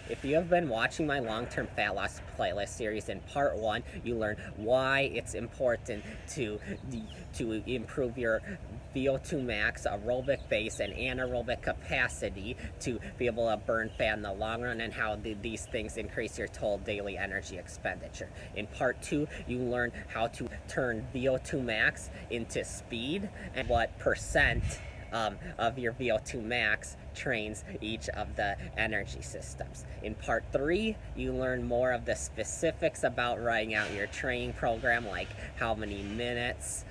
If you have been watching my long-term fat loss playlist series, in part 1, you learn why it's important to improve your VO2 max, aerobic base, and anaerobic capacity to be able to burn fat in the long run, and how these things increase your total daily energy expenditure. In part 2, you learn how to turn VO2 max into speed and what percent of your VO2 max trains each of the energy systems. In part 3, you learn more of the specifics about writing out your training program, like how many minutes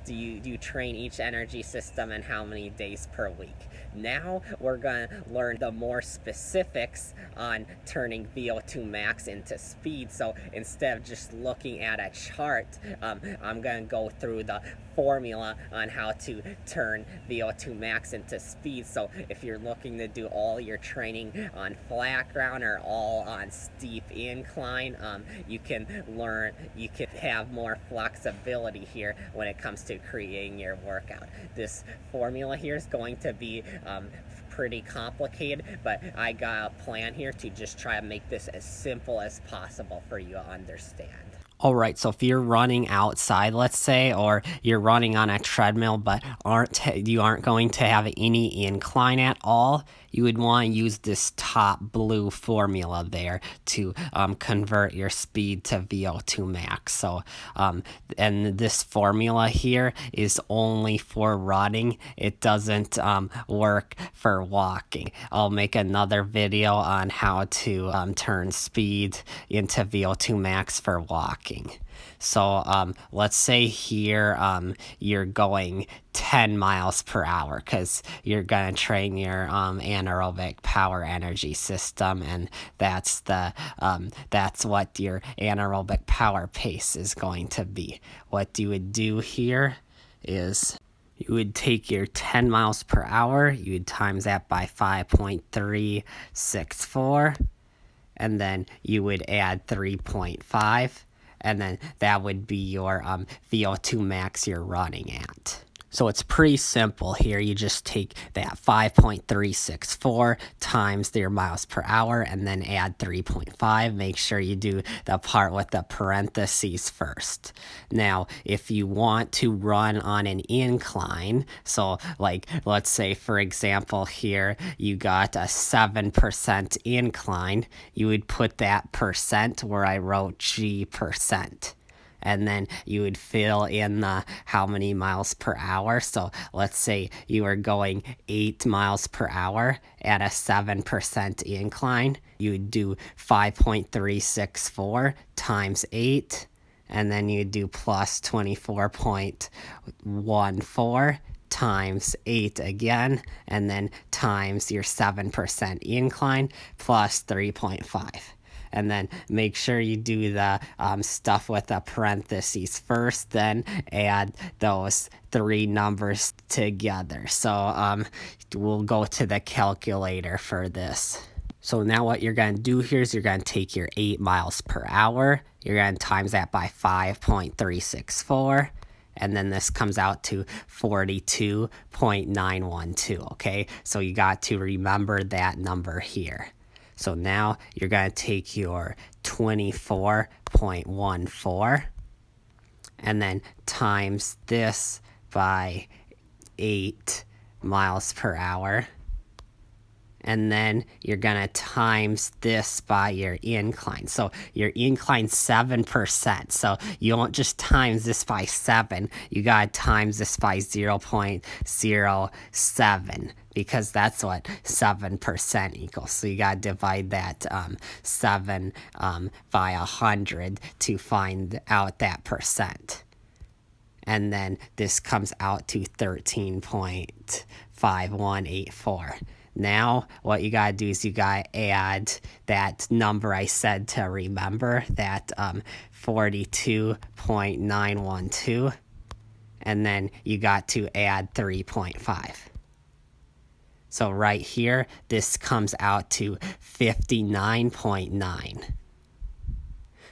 do you train each energy system and how many days per week. Now we're going to learn the more specifics on turning VO2 max into speed. So instead of just looking at a chart, I'm going to go through the formula on how to turn VO2 max into speed. So if you're looking to do all your training on flat ground or all on steep incline, you can have more flexibility here when it comes to creating your workout. This formula here is going to be pretty complicated, but I got a plan here to just try to make this as simple as possible for you to understand. All right, so if you're running outside, let's say, or you're running on a treadmill but you aren't going to have any incline at all, you would want to use this top blue formula there to convert your speed to VO2 max. So, and this formula here is only for running. It doesn't work for walking. I'll make another video on how to turn speed into VO2 max for walking. So let's say here you're going 10 miles per hour because you're going to train your anaerobic power energy system, and that's what your anaerobic power pace is going to be. What you would do here is you would take your 10 miles per hour, you would times that by 5.364, and then you would add 3.5. And then that would be your VO2 max you're running at. So it's pretty simple here. You just take that 5.364 times your miles per hour and then add 3.5. Make sure you do the part with the parentheses first. Now, if you want to run on an incline, so like let's say for example here you got a 7% incline, you would put that percent where I wrote G%. And then you would fill in the how many miles per hour. So let's say you were going 8 miles per hour at a 7% incline. You would do 5.364 times 8, and then you'd do plus 24.14 times 8 again, and then times your 7% incline plus 3.5. And then make sure you do the stuff with the parentheses first, then add those three numbers together. So we'll go to the calculator for this. So now what you're going to do here is you're going to take your 8 miles per hour. You're going to times that by 5.364. And then this comes out to 42.912, okay? So you got to remember that number here. So now you're going to take your 24.14 and then times this by 8 miles per hour. And then you're going to times this by your incline. So your incline's 7%. So you don't just times this by 7. You got to times this by 0.07 because that's what 7% equals. So you got to divide that 7 by 100 to find out that percent. And then this comes out to 13.5184. Now, what you got to do is you got to add that number I said to remember, that 42.912, and then you got to add 3.5. So right here, this comes out to 59.9.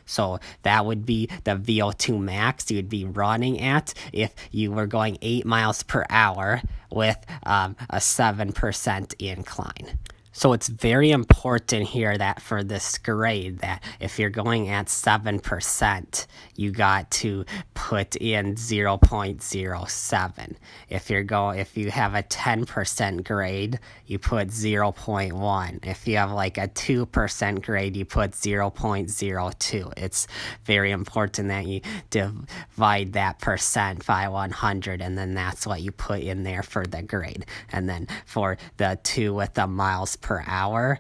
So that would be the VO2 max you would be running at if you were going 8 miles per hour with a 7% incline. So it's very important here that for this grade that if you're going at 7%, you got to put in 0.07. If you have a 10% grade, you put 0.1. If you have like a 2% grade, you put 0.02. It's very important that you divide that percent by 100, and then that's what you put in there for the grade. And then for the 2 with the miles per hour,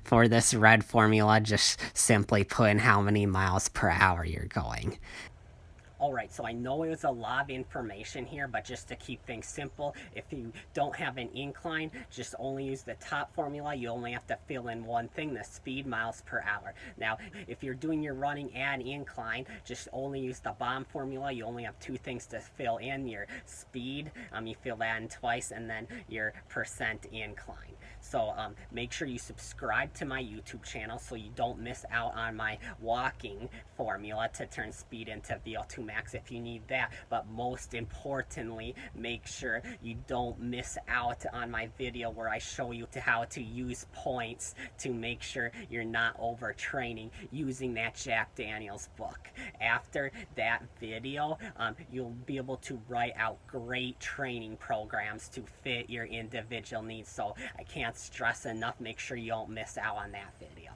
for this red formula, just simply put in how many miles per hour you're going. Alright, so I know it was a lot of information here, but just to keep things simple, if you don't have an incline, just only use the top formula. You only have to fill in one thing, the speed, miles per hour. Now, if you're doing your running and incline, just only use the bottom formula. You only have 2 things to fill in, your speed, you fill that in twice, and then your percent incline. So make sure you subscribe to my YouTube channel so you don't miss out on my walking formula to turn speed into VO2 Max if you need that. But most importantly, make sure you don't miss out on my video where I show you how to use points to make sure you're not overtraining using that Jack Daniels book. After that video, you'll be able to write out great training programs to fit your individual needs. So I can't stress enough, make sure you don't miss out on that video.